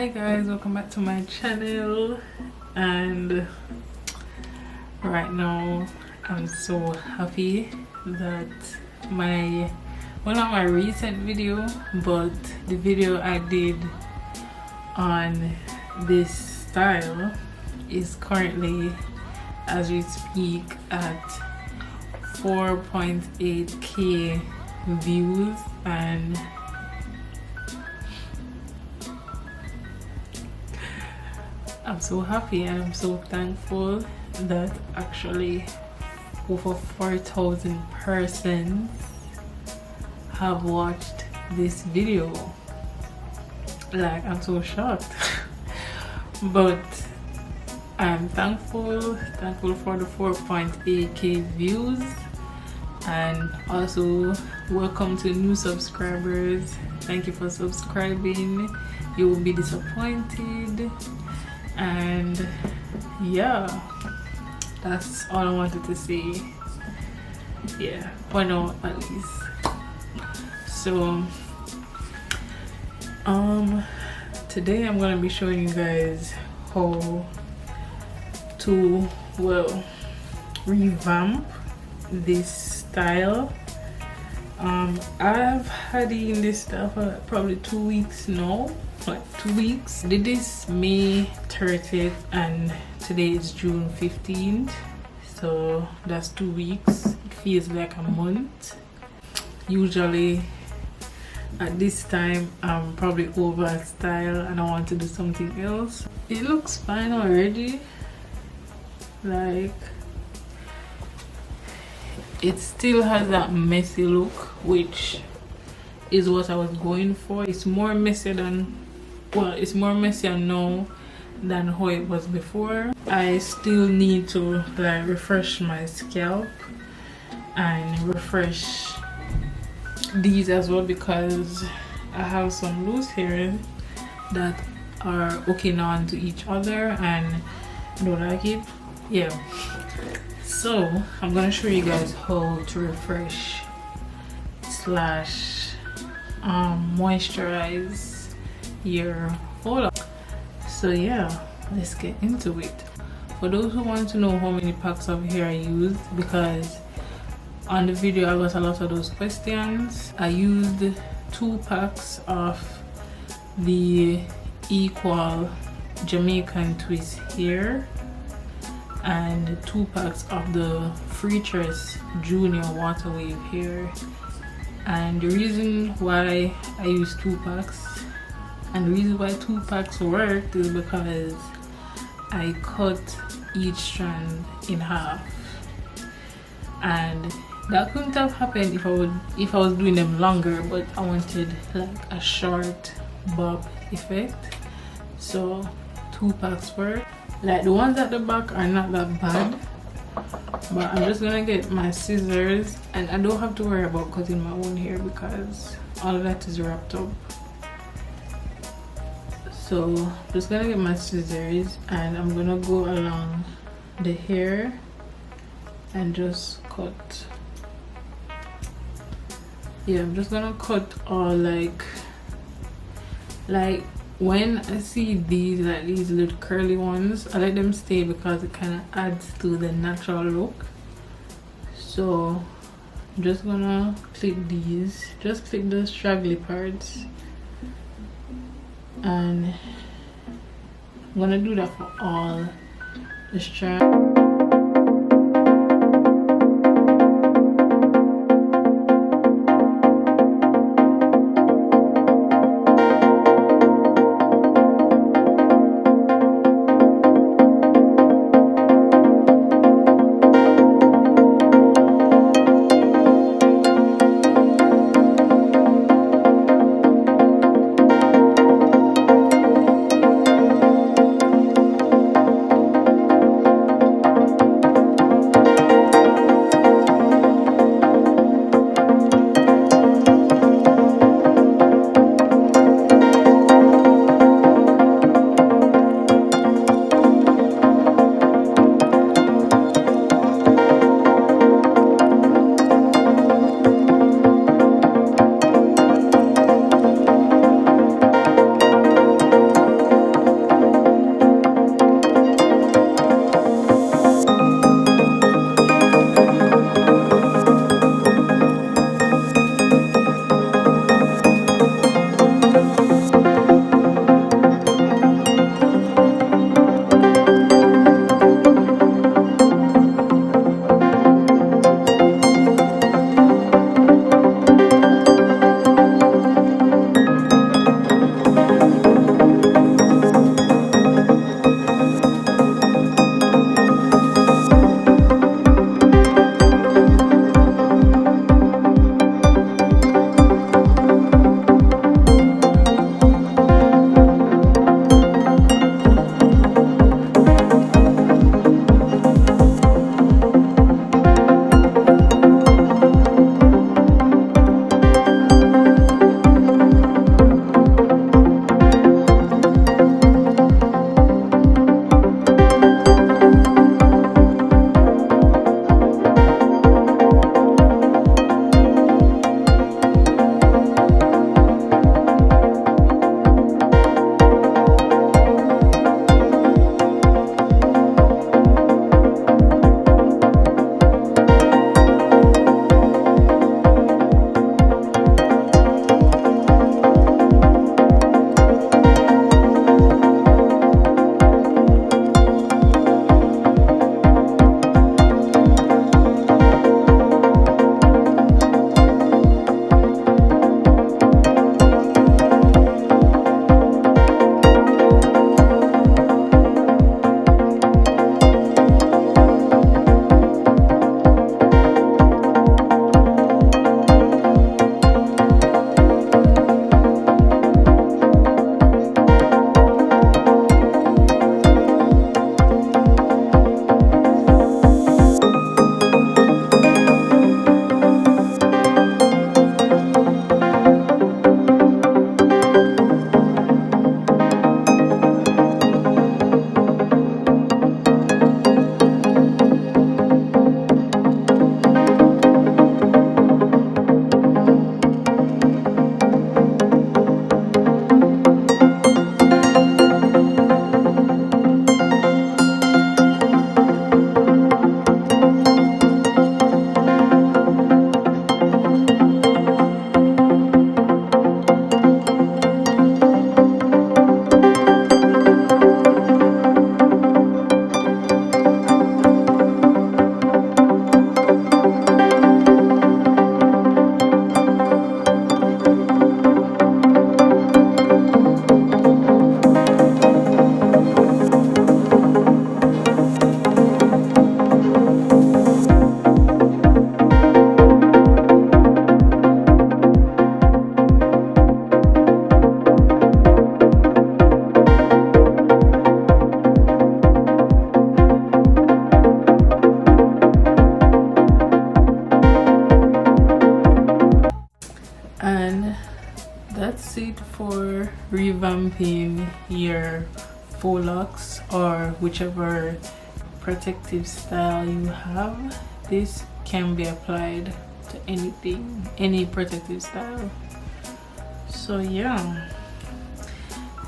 Hi guys, welcome back to my channel. And right now I'm so happy that not my recent video, but the video I did on this style is currently, as we speak, at 4.8k views, and I'm so happy and I'm so thankful that actually over 4,000 persons have watched this video. Like, I'm so shocked. But I'm thankful for the 4.8k views, and also welcome to new subscribers. Thank you for subscribing. You will be disappointed. And yeah, that's all I wanted to say. Yeah, for now at least. So today I'm gonna be showing you guys how to revamp this style. I've had it in this style for probably 2 weeks now, like 2 weeks. I did this May 30th and today is June 15th, so that's 2 weeks. It feels like a month. Usually at this time I'm probably over a style and I want to do something else. It looks fine already. Like, it still has that messy look, which is what I was going for. It's more messy than, well, it's more messier now than how it was before. I still need to like refresh my scalp and refresh these as well, because I have some loose hairs that are hooking on to each other and I don't like it. Yeah, so I'm gonna show you guys how to refresh slash moisturize your Faux Locs. So yeah, let's get into it. For those who want to know how many packs of hair I used, because on the video I got a lot of those questions, I used 2 packs of the Equal Jamaican Twist hair and 2 packs of the Freetress Junior Water Wave hair. And the reason why I used 2 packs and the reason why 2 packs worked is because I cut each strand in half, and that couldn't have happened if I was doing them longer, but I wanted like a short bob effect, so 2 packs work. Like, the ones at the back are not that bad, but I'm just gonna get my scissors, and I don't have to worry about cutting my own hair because all of that is wrapped up. So I'm just gonna get my scissors and I'm gonna go along the hair and just cut. Yeah, I'm just gonna cut all like when I see these, like these little curly ones, I let them stay because it kind of adds to the natural look. So I'm just gonna clip these, just clip the straggly parts, and I'm gonna do that for all the strands. that's it for revamping your faux locks or whichever protective style you have. This can be applied to anything, any protective style. So yeah,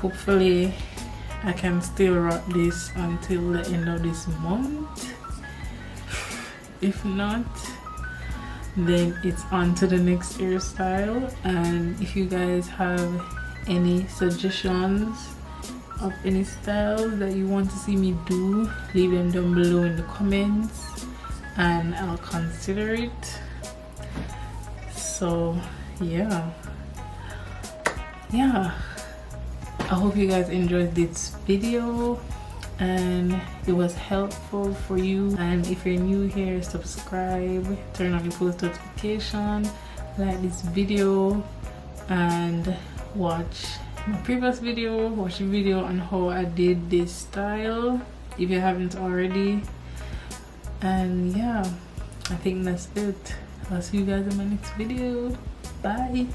hopefully I can still rock this until the end of this month. If not, then it's on to the next hairstyle. And if you guys have any suggestions of any styles that you want to see me do, leave them down below in the comments and I'll consider it. So yeah, I hope you guys enjoyed this video and it was helpful for you. And if you're new here, subscribe, turn on your post notification, like this video, and watch my previous video, watch the video on how I did this style if you haven't already. And yeah, I think that's it. I'll see you guys in my next video. Bye.